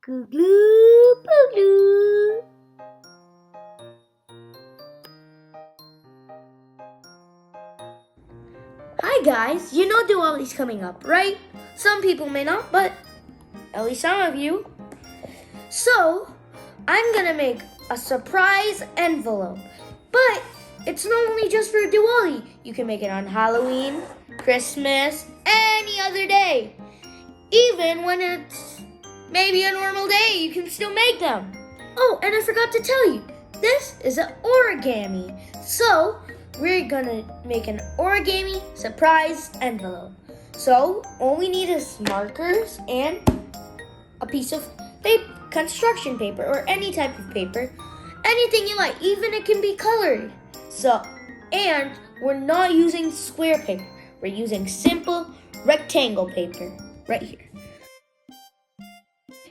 Kooglupooglu. Hi guys, you know Diwali's coming up, right? Some people may not, but at least some of you. So, I'm gonna make a surprise envelope. But it's not only just for Diwali. You can make it on Halloween, Christmas, any other day. Even when it's maybe a normal day, you can still make them. Oh, and I forgot to tell you, this is an origami. So, we're gonna make an origami surprise envelope. So, all we need is markers and a piece of paper, construction paper, or any type of paper. Anything you like, even it can be colored. So, and we're not using square paper. We're using simple rectangle paper right here.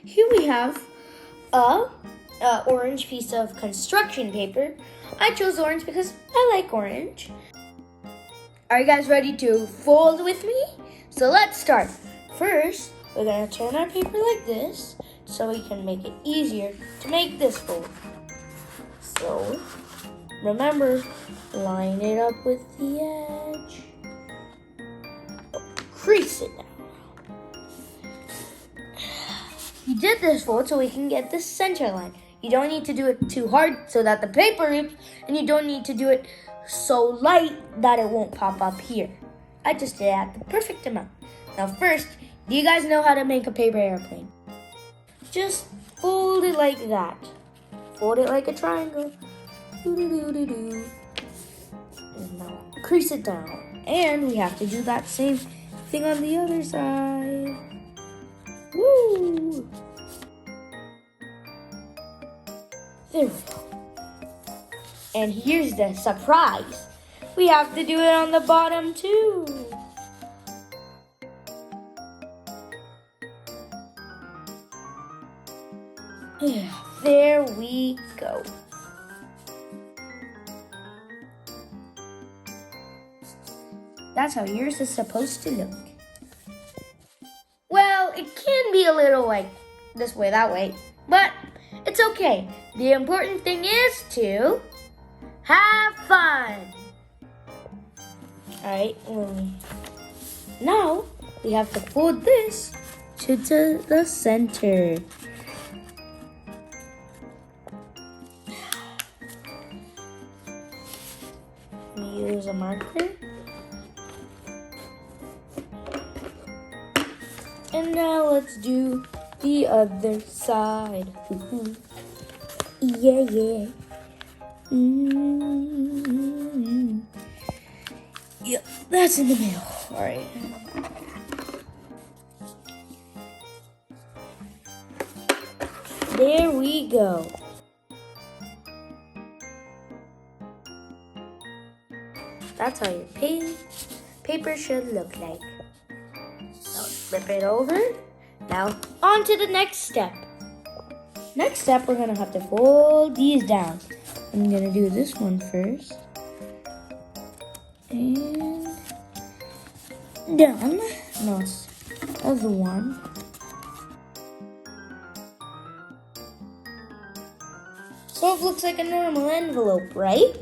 Here we have a orange piece of construction paper. I chose orange because I like orange. Are you guys ready to fold with me? So let's start. First, we're gonna turn our paper like this so we can make it easier to make this fold. So, remember, line it up with the edge. Crease it down. You did this fold so we can get the center line. You don't need to do it too hard so that the paper rips, and you don't need to do it so light that it won't pop up here. I just did it at the perfect amount. Now first, do you guys know how to make a paper airplane? Just fold it like that. Fold it like a triangle. Doo-doo-doo-doo-doo. And now crease it down. And we have to do that same thing on the other side. Woo! There we go. And here's the surprise. We have to do it on the bottom too. There we go. That's how yours is supposed to look. Well, it can be a little like this way, that way, but it's okay. The important thing is to have fun. Alright, now we have to fold this to the center. We use a marker. And now let's do the other side. Ooh. Yeah, yeah. Yep, that's in the middle. All right. There we go. That's how your paper should look like. Now flip it over. Now on to the next step. Next step, we're gonna have to fold these down. I'm gonna do this one first. And done. Now it's the other one. So it looks like a normal envelope, right?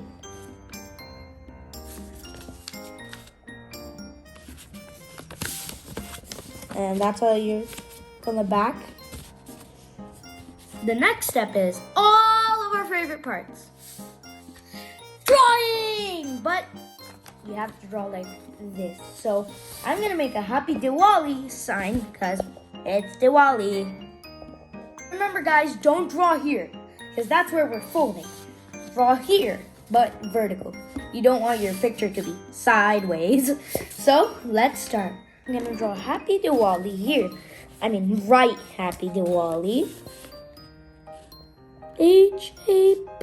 And that's how you're on the back. The next step is all of our favorite parts. Drawing! But you have to draw like this. So I'm gonna make a Happy Diwali sign because it's Diwali. Remember guys, don't draw here because that's where we're folding. Draw here, but vertical. You don't want your picture to be sideways. So let's start. I'm gonna draw Happy Diwali here. Write Happy Diwali. H-A-P-P-Y.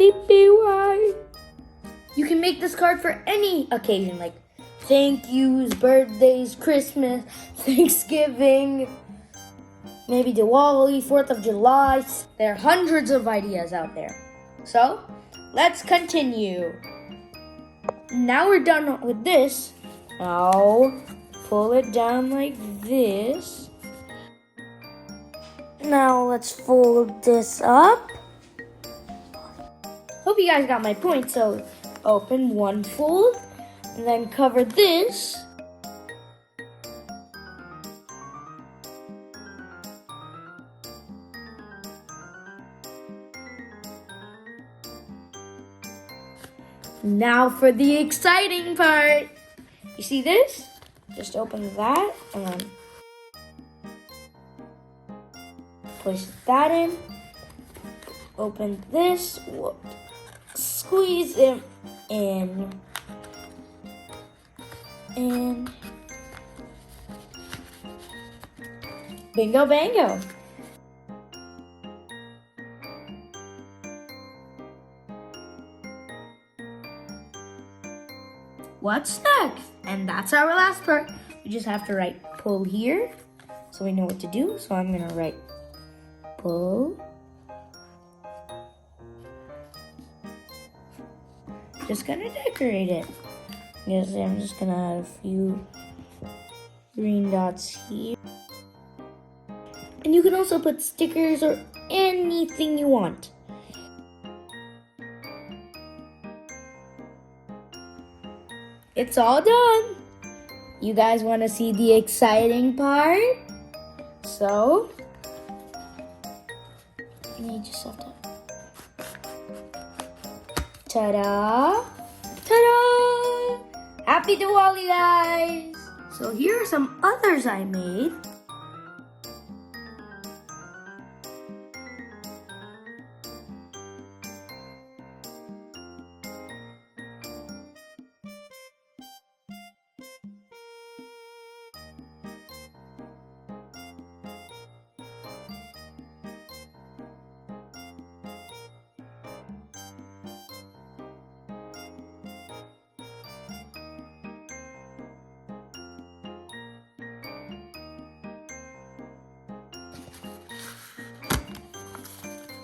You can make this card for any occasion, like thank yous, birthdays, Christmas, Thanksgiving, maybe Diwali, 4th of July. There are hundreds of ideas out there. So, let's continue. Now we're done with this. Now, pull it down like this. Now let's fold this up. Hope you guys got my point. So open one fold and then cover this. Now for the exciting part. You see this? Just open that and then push that in. Open this. Squeeze it in. And bingo bango. What's next? And that's our last part. We just have to write pull here so we know what to do. So I'm gonna write pull. Just gonna decorate it. Yes, I'm just gonna add a few green dots here. And you can also put stickers or anything you want. It's all done. You guys want to see the exciting part? So, you just have to. Ta-da! Ta-da! Happy Diwali, guys! So here are some others I made.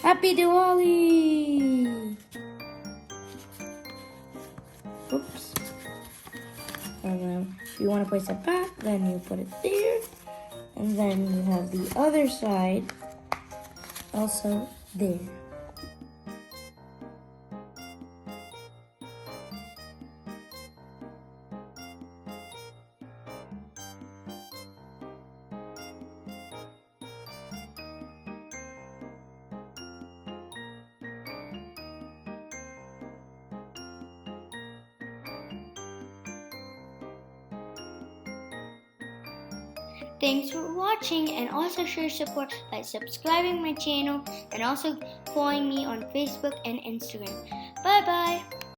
Happy Diwali! Oops. And then if you want to place it back, then you put it there. And then you have the other side also there. Thanks for watching, and also show support by subscribing my channel and also following me on Facebook and Instagram. Bye bye.